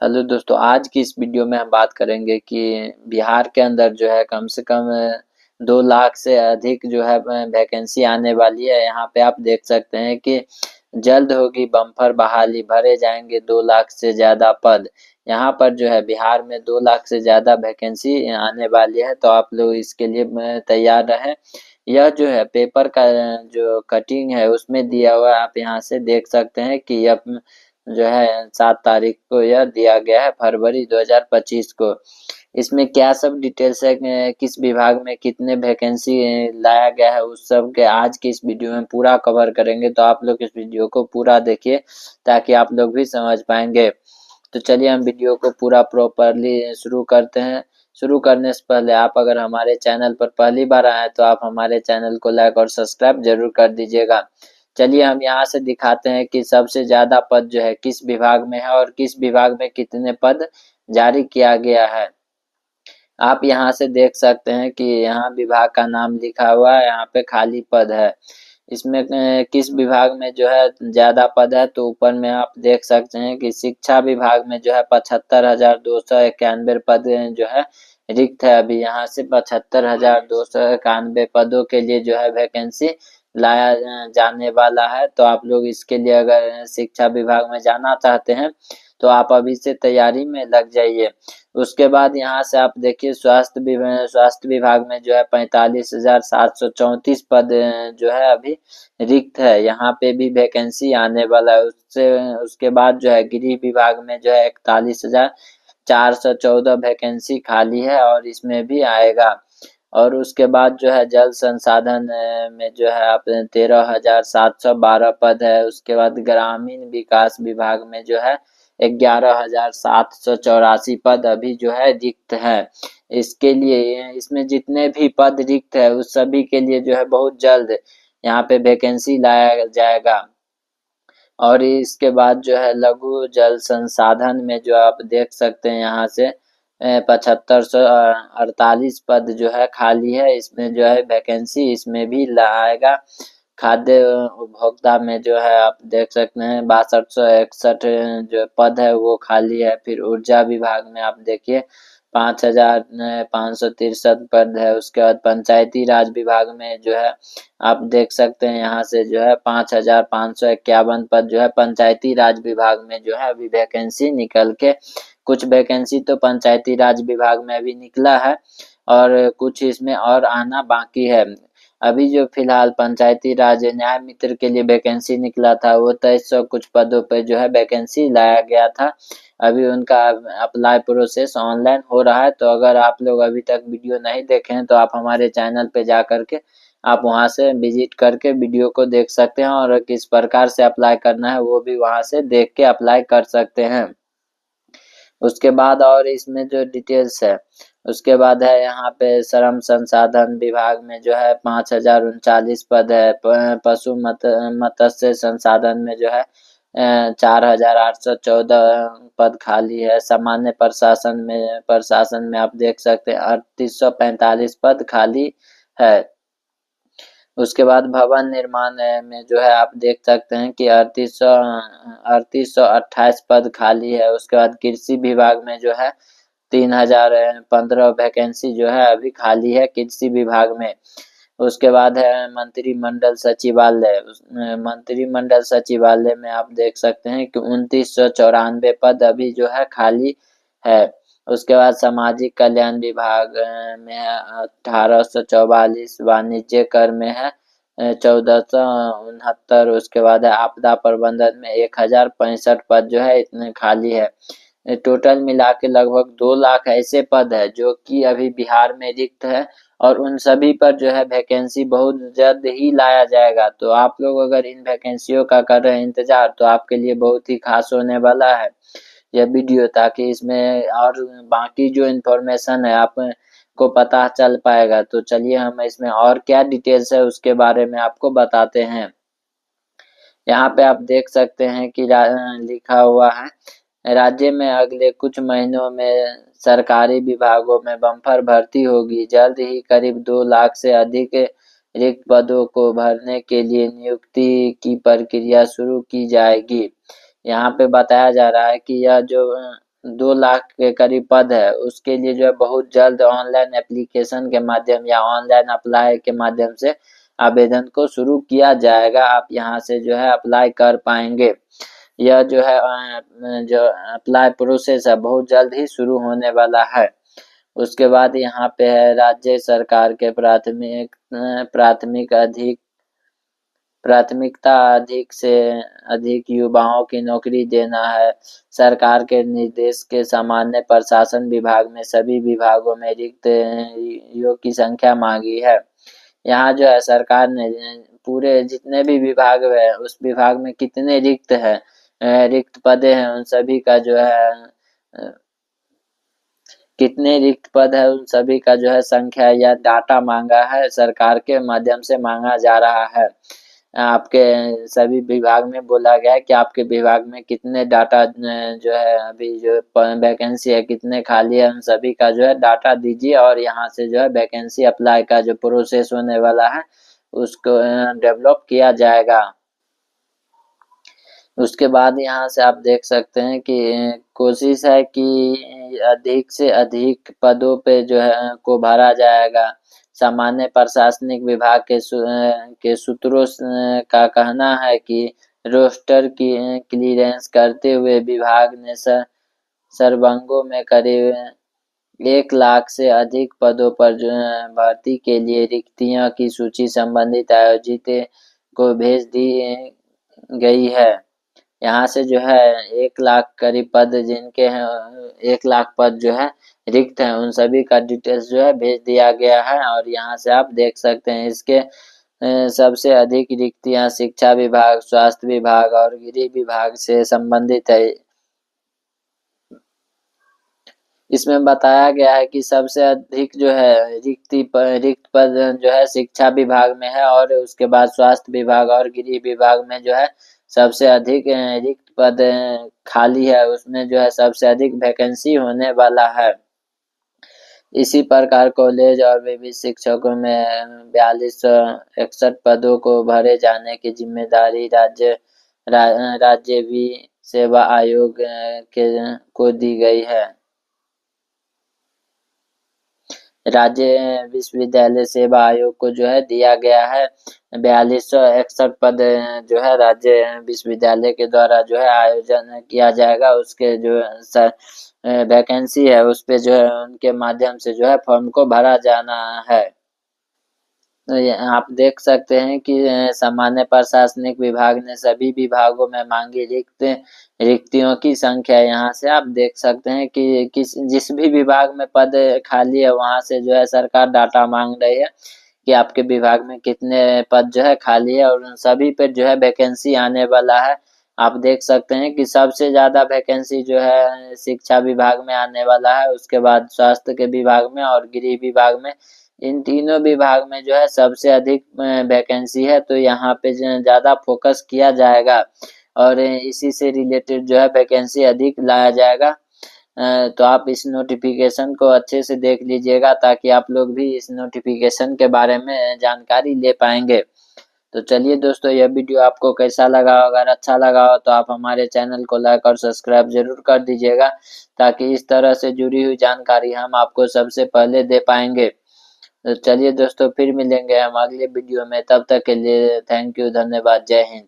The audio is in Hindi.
हेलो दोस्तों, आज की इस वीडियो में हम बात करेंगे कि बिहार के अंदर जो है कम से कम 2 लाख से अधिक जो है वैकेंसी आने वाली है। यहाँ पे आप देख सकते हैं कि जल्द होगी बम्पर बहाली, भरे जाएंगे 2 लाख से ज़्यादा पद। यहाँ पर जो है बिहार में 2 लाख से ज़्यादा वैकेंसी आने वाली है, तो आप लोग इसके लिए तैयार रहें। यह जो है पेपर का जो कटिंग है उसमें दिया हुआ है, आप यहाँ से देख सकते हैं कि यह जो है 7 तारीख को यह दिया गया है, फरवरी 2025 को। इसमें क्या सब डिटेल्स है, किस विभाग में कितने वैकेंसी लाया गया है, उस सब के आज की इस वीडियो में पूरा कवर करेंगे। तो आप लोग इस वीडियो को पूरा देखिए ताकि आप लोग भी समझ पाएंगे। तो चलिए हम वीडियो को पूरा प्रॉपरली शुरू करते हैं। शुरू करने से पहले आप अगर हमारे चैनल पर पहली बार आए तो आप हमारे चैनल को लाइक और सब्सक्राइब जरूर कर दीजिएगा। चलिए हम यहाँ से दिखाते हैं कि सबसे ज़्यादा पद जो है किस विभाग में है और किस विभाग में कितने पद जारी किया गया है। आप यहाँ से देख सकते हैं कि यहाँ विभाग का नाम लिखा हुआ है, यहाँ पे खाली पद है। इसमें किस विभाग में जो है ज़्यादा पद है, तो ऊपर में आप देख सकते हैं कि शिक्षा विभाग में जो है 75,291 पद जो है रिक्त है। अभी यहाँ से 75,291 पदों के लिए जो है वैकेंसी लाया जाने वाला है। तो आप लोग इसके लिए अगर शिक्षा विभाग में जाना चाहते हैं तो आप अभी से तैयारी में लग जाइए। उसके बाद यहाँ से आप देखिए स्वास्थ्य विभाग में जो है 45,734 पद जो है अभी रिक्त है। यहाँ पे भी वैकेंसी आने वाला है। उसके बाद जो है गृह विभाग में जो है 41,414 वैकेंसी खाली है और इसमें भी आएगा। और उसके बाद जो है जल संसाधन में जो है आप 13,712 पद है। उसके बाद ग्रामीण विकास विभाग में जो है 11,784 पद अभी जो है रिक्त है। इसके लिए इसमें जितने भी पद रिक्त है उस सभी के लिए जो है बहुत जल्द यहाँ पे वैकेंसी लाया जाएगा। और इसके बाद जो है लघु जल संसाधन में जो आप देख सकते हैं यहाँ से 7548 पद जो है खाली है। इसमें जो है वैकेंसी इसमें भी लाएगा। खाद्य उपभोक्ता में जो है आप देख सकते हैं 6261 जो पद है वो खाली है। फिर ऊर्जा विभाग में आप देखिए 5,563 पद है। उसके बाद पंचायती राज विभाग में जो है आप देख सकते हैं यहाँ से जो है 5,551 पद जो है पंचायती राज विभाग में जो है अभी वैकेंसी निकल के, कुछ वैकेंसी तो पंचायती राज विभाग में अभी निकला है और कुछ इसमें और आना बाकी है। अभी जो फिलहाल पंचायती राज न्याय मित्र के लिए वैकेंसी निकला था वो 2300 कुछ पदों पर जो है वैकेंसी लाया गया था। अभी उनका अप्लाई प्रोसेस ऑनलाइन हो रहा है। तो अगर आप लोग अभी तक वीडियो नहीं देखे हैं तो आप हमारे चैनल पे जा करके आप वहां से विजिट करके वीडियो को देख सकते हैं और किस प्रकार से अप्लाई करना है वो भी वहां से देख के अप्लाई कर सकते हैं। उसके बाद और इसमें जो डिटेल्स है उसके बाद है यहाँ पे श्रम संसाधन विभाग में जो है 5,039 पद है। पशु मत्स्य संसाधन में जो है 4,814 पद खाली है। सामान्य प्रशासन में आप देख सकते हैं 3,845 पद खाली है। उसके बाद भवन निर्माण में जो है आप देख सकते हैं कि 3828 पद खाली है। उसके बाद कृषि विभाग में जो है 3,015 वैकेंसी जो है अभी खाली है कृषि विभाग में। उसके बाद है मंत्रिमंडल सचिवालय में आप देख सकते हैं कि 2994 पद अभी जो है खाली है। उसके बाद सामाजिक कल्याण विभाग में है 1844, वाणिज्य कर में है 1469। उसके बाद है आपदा प्रबंधन में 1065 पद जो है इतने खाली है। टोटल मिला के लगभग 2 लाख ऐसे पद है जो कि अभी बिहार में रिक्त है और उन सभी पर जो है वैकेंसी बहुत जल्द ही लाया जाएगा। तो आप लोग अगर इन वैकेंसियों का कर रहे हैं इंतजार तो आपके लिए बहुत ही खास होने वाला है यह वीडियो, ताकि इसमें और बाकी जो इन्फॉर्मेशन है आप को पता चल पाएगा। तो चलिए हम इसमें और क्या डिटेल्स है उसके बारे में आपको बताते हैं। यहाँ पे आप देख सकते हैं कि लिखा हुआ है राज्य में अगले कुछ महीनों में सरकारी विभागों में बम्पर भर्ती होगी। जल्द ही करीब 2 लाख से अधिक रिक्त पदों को भरने के लिए नियुक्ति की प्रक्रिया शुरू की जाएगी। यहाँ पे बताया जा रहा है कि यह जो 2 लाख के करीब पद है, उसके लिए जो है बहुत जल्द ऑनलाइन एप्लीकेशन के माध्यम या ऑनलाइन अप्लाई के माध्यम से आवेदन को शुरू किया जाएगा। आप यहाँ से जो है अप्लाई कर पाएंगे। यह जो है जो अप्लाई प्रोसेस है बहुत जल्द ही शुरू होने वाला है। उसके बाद यहाँ पे है राज्य सरकार के प्राथमिकता अधिक से अधिक युवाओं की नौकरी देना है। सरकार के निर्देश के सामान्य प्रशासन विभाग में सभी विभागों में रिक्त युवाओं की संख्या मांगी है। यहाँ जो है सरकार ने पूरे जितने भी विभाग है उस विभाग में कितने रिक्त पदे हैं उन सभी का जो है कितने रिक्त पद है उन सभी का जो है संख्या या डाटा मांगा है, सरकार के माध्यम से मांगा जा रहा है। आपके सभी विभाग में बोला गया है कि आपके विभाग में कितने डाटा जो है अभी जो वैकेंसी है कितने खाली है उन सभी का जो है डाटा दीजिए और यहाँ से जो है वैकेंसी अप्लाई का जो प्रोसेस होने वाला है उसको डेवलप किया जाएगा। उसके बाद यहाँ से आप देख सकते हैं कि कोशिश है कि अधिक से अधिक पदों पे जो है को भरा जाएगा। सामान्य प्रशासनिक विभाग के सूत्रों का कहना है कि रोस्टर की क्लियरेंस करते हुए विभाग ने सर्वांगों में करीब 1 लाख से अधिक पदों पर जो भर्ती के लिए रिक्तियों की सूची संबंधित आयोजित को भेज दी गई है। यहाँ से जो है 1 लाख करीब पद जिनके हैं 1 लाख पद जो है रिक्त हैं उन सभी का डिटेल्स जो है भेज दिया गया है और यहाँ से आप देख सकते हैं इसके सबसे अधिक रिक्तियां शिक्षा विभाग, स्वास्थ्य विभाग और गृह विभाग से संबंधित है। इसमें बताया गया है कि सबसे अधिक जो है रिक्त पद जो है शिक्षा विभाग में है और उसके बाद स्वास्थ्य विभाग और गृह विभाग में जो है सबसे अधिक रिक्त पद खाली है, उसमें जो है सबसे अधिक वैकेंसी होने वाला है। इसी प्रकार कॉलेज और विविध शिक्षकों में 4261 पदों को भरे जाने की जिम्मेदारी राज्य भी सेवा आयोग को दी गई है। राज्य विश्वविद्यालय सेवा आयोग को जो है दिया गया है 4261 पद जो है राज्य विश्वविद्यालय के द्वारा जो है आयोजन किया जाएगा। उसके जो वैकेंसी है उस पे जो है उनके माध्यम से जो है फॉर्म को भरा जाना है। तो आप देख सकते हैं कि सामान्य प्रशासनिक विभाग ने सभी विभागों में मांगी रिक्तियों की संख्या यहाँ से आप देख सकते हैं कि जिस भी विभाग में पद खाली है वहां से जो है सरकार डाटा मांग रही है कि आपके विभाग में कितने पद जो है खाली है और उन सभी पे जो है वैकेंसी आने वाला है। आप देख सकते हैं कि सबसे ज्यादा वैकेंसी जो है शिक्षा विभाग में आने वाला है, उसके बाद स्वास्थ्य के विभाग में और गृह विभाग में। इन तीनों विभाग में जो है सबसे अधिक वैकेंसी है तो यहाँ पे ज्यादा फोकस किया जाएगा और इसी से रिलेटेड जो है वैकेंसी अधिक लाया जाएगा। तो आप इस नोटिफिकेशन को अच्छे से देख लीजिएगा ताकि आप लोग भी इस नोटिफिकेशन के बारे में जानकारी ले पाएंगे। तो चलिए दोस्तों यह वीडियो आपको कैसा लगा, अगर अच्छा लगा हो तो आप हमारे चैनल को लाइक और सब्सक्राइब जरूर कर दीजिएगा ताकि इस तरह से जुड़ी हुई जानकारी हम आपको सबसे पहले दे पाएंगे। तो चलिए दोस्तों फिर मिलेंगे हम अगले वीडियो में, तब तक के लिए थैंक यू, धन्यवाद, जय हिंद।